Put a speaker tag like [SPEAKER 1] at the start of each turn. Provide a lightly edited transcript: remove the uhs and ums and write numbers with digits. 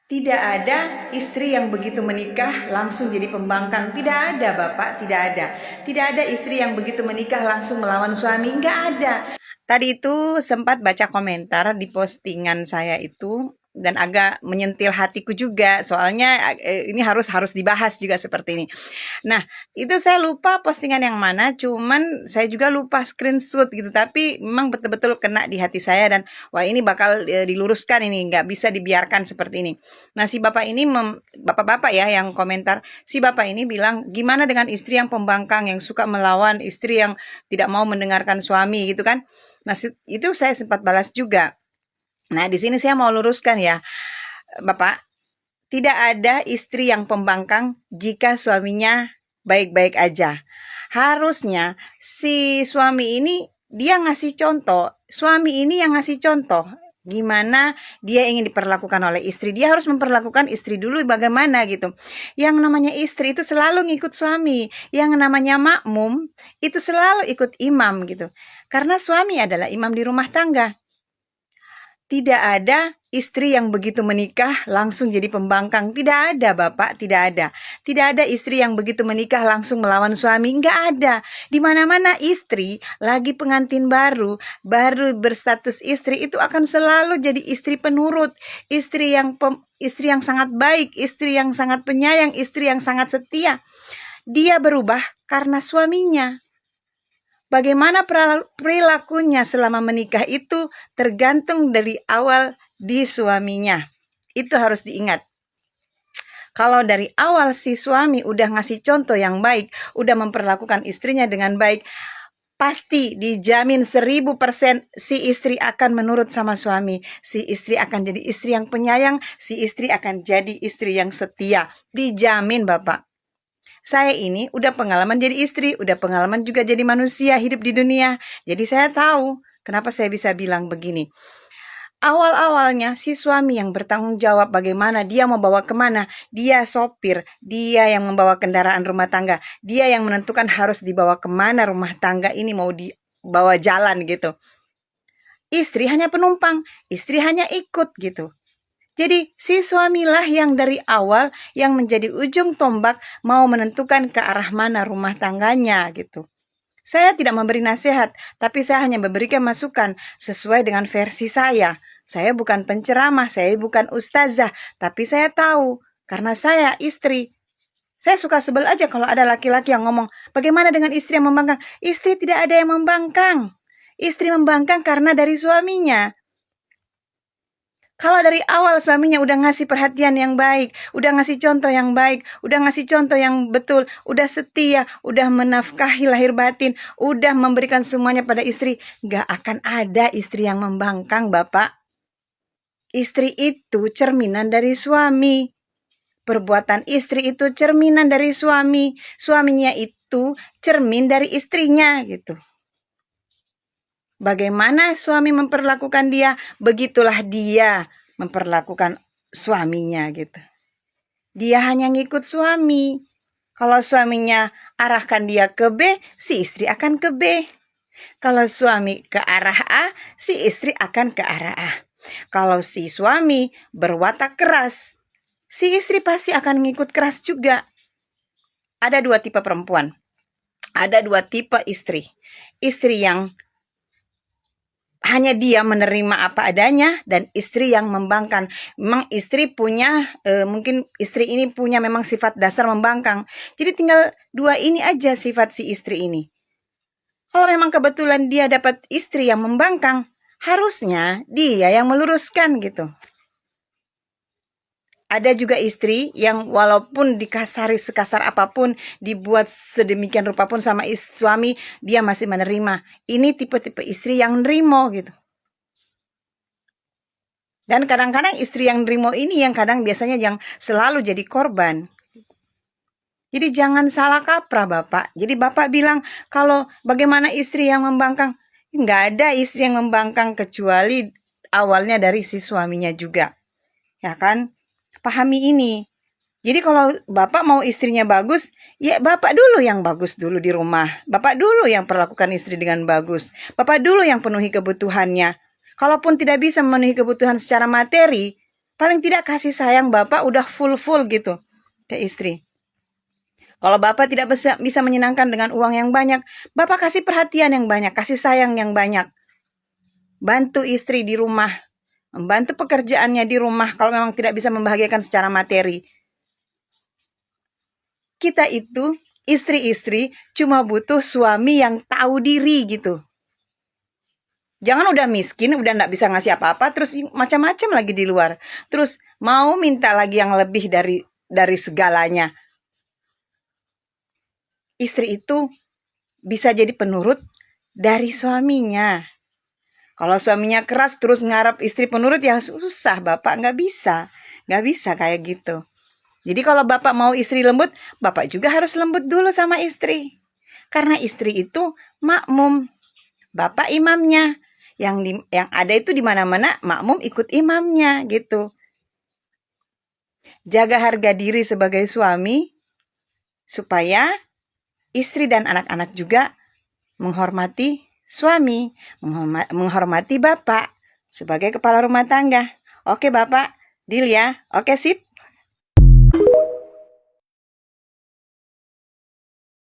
[SPEAKER 1] Tidak ada istri yang begitu menikah langsung jadi pembangkang. Tidak ada, Bapak, tidak ada. Tidak ada istri yang begitu menikah langsung melawan suami. Enggak ada. Tadi itu sempat baca komentar di postingan saya itu dan agak menyentil hatiku juga. Soalnya ini harus harus dibahas juga seperti ini. Nah, itu saya lupa postingan yang mana, cuman saya juga lupa screenshot gitu. Tapi memang betul-betul kena di hati saya dan wah ini bakal diluruskan ini, nggak bisa dibiarkan seperti ini. Nah, si bapak ini, bapak-bapak ya yang komentar, si bapak ini bilang, gimana dengan istri yang pembangkang, yang suka melawan, istri yang tidak mau mendengarkan suami gitu kan. Nah, itu saya sempat balas juga. Nah, di sini saya mau luruskan ya, Bapak, tidak ada istri yang pembangkang jika suaminya baik-baik aja. Harusnya si suami ini dia ngasih contoh, suami ini yang ngasih contoh gimana dia ingin diperlakukan oleh istri. Dia harus memperlakukan istri dulu bagaimana gitu. Yang namanya istri itu selalu ngikut suami, yang namanya makmum itu selalu ikut imam gitu. Karena suami adalah imam di rumah tangga. Tidak ada istri yang begitu menikah langsung jadi pembangkang. Tidak ada, Bapak, tidak ada. Tidak ada istri yang begitu menikah langsung melawan suami. Enggak ada. Di mana-mana istri lagi pengantin baru berstatus istri itu akan selalu jadi istri penurut, istri yang sangat baik, istri yang sangat penyayang, istri yang sangat setia. Dia berubah karena suaminya. Bagaimana perilakunya selama menikah itu tergantung dari awal di suaminya. Itu harus diingat. Kalau dari awal si suami udah ngasih contoh yang baik, udah memperlakukan istrinya dengan baik, pasti dijamin 1000% si istri akan menurut sama suami. Si istri akan jadi istri yang penyayang, si istri akan jadi istri yang setia. Dijamin, Bapak. Saya ini udah pengalaman jadi istri, udah pengalaman juga jadi manusia hidup di dunia. Jadi saya tahu kenapa saya bisa bilang begini. Awal-awalnya si suami yang bertanggung jawab bagaimana dia mau bawa kemana. Dia sopir, dia yang membawa kendaraan rumah tangga. Dia yang menentukan harus dibawa kemana rumah tangga ini mau dibawa jalan gitu. Istri hanya penumpang, istri hanya ikut gitu. Jadi si suamilah yang dari awal yang menjadi ujung tombak mau menentukan ke arah mana rumah tangganya gitu. Saya tidak memberi nasihat, tapi saya hanya memberikan masukan sesuai dengan versi saya. Saya bukan penceramah, saya bukan ustazah, tapi saya tahu karena saya istri. Saya suka sebel aja kalau ada laki-laki yang ngomong, bagaimana dengan istri yang membangkang? Istri tidak ada yang membangkang. Istri membangkang karena dari suaminya. Kalau dari awal suaminya udah ngasih perhatian yang baik, udah ngasih contoh yang baik, udah ngasih contoh yang betul, udah setia, udah menafkahi lahir batin, udah memberikan semuanya pada istri, gak akan ada istri yang membangkang, Bapak. Istri itu cerminan dari suami. Perbuatan istri itu cerminan dari suami. Suaminya itu cermin dari istrinya gitu. Bagaimana suami memperlakukan dia, begitulah dia memperlakukan suaminya gitu. Dia hanya ngikut suami. Kalau suaminya arahkan dia ke B, si istri akan ke B. Kalau suami ke arah A, si istri akan ke arah A. Kalau si suami berwatak keras, si istri pasti akan ngikut keras juga. Ada 2 tipe perempuan. Ada 2 tipe istri. Istri yang hanya dia menerima apa adanya dan istri yang membangkang. Memang istri punya, mungkin istri ini punya memang sifat dasar membangkang. Jadi tinggal 2 ini aja sifat si istri ini. Kalau memang kebetulan dia dapat istri yang membangkang, harusnya dia yang meluruskan gitu. Ada juga istri yang walaupun dikasari sekasar apapun, dibuat sedemikian rupa pun sama suami, dia masih menerima. Ini tipe-tipe istri yang nerimo gitu. Dan kadang-kadang istri yang nerimo ini yang kadang biasanya yang selalu jadi korban. Jadi jangan salah kaprah, Bapak. Jadi Bapak bilang kalau bagaimana istri yang membangkang, nggak ada istri yang membangkang kecuali awalnya dari si suaminya juga. Ya kan? Pahami ini. Jadi kalau Bapak mau istrinya bagus, ya Bapak dulu yang bagus dulu di rumah. Bapak dulu yang perlakukan istri dengan bagus. Bapak dulu yang penuhi kebutuhannya. Kalaupun tidak bisa memenuhi kebutuhan secara materi, Paling tidak kasih sayang Bapak udah full gitu ke istri. Kalau Bapak tidak bisa menyenangkan dengan uang yang banyak, Bapak kasih perhatian yang banyak, kasih sayang yang banyak. Bantu istri di rumah, membantu pekerjaannya di rumah kalau memang tidak bisa membahagiakan secara materi. Kita itu, istri-istri, cuma butuh suami yang tahu diri gitu. Jangan udah miskin, udah nggak bisa ngasih apa-apa, terus macam-macam lagi di luar. Terus mau minta lagi yang lebih dari segalanya. Istri itu bisa jadi penurut dari suaminya. Kalau suaminya keras terus ngarep istri penurut, ya susah Bapak, nggak bisa kayak gitu. Jadi kalau Bapak mau istri lembut, Bapak juga harus lembut dulu sama istri. Karena istri itu makmum, Bapak imamnya. Yang ada itu di mana-mana makmum ikut imamnya gitu. Jaga harga diri sebagai suami supaya istri dan anak-anak juga menghormati suami, menghormati Bapak sebagai kepala rumah tangga. Oke Bapak, deal ya? Oke sip?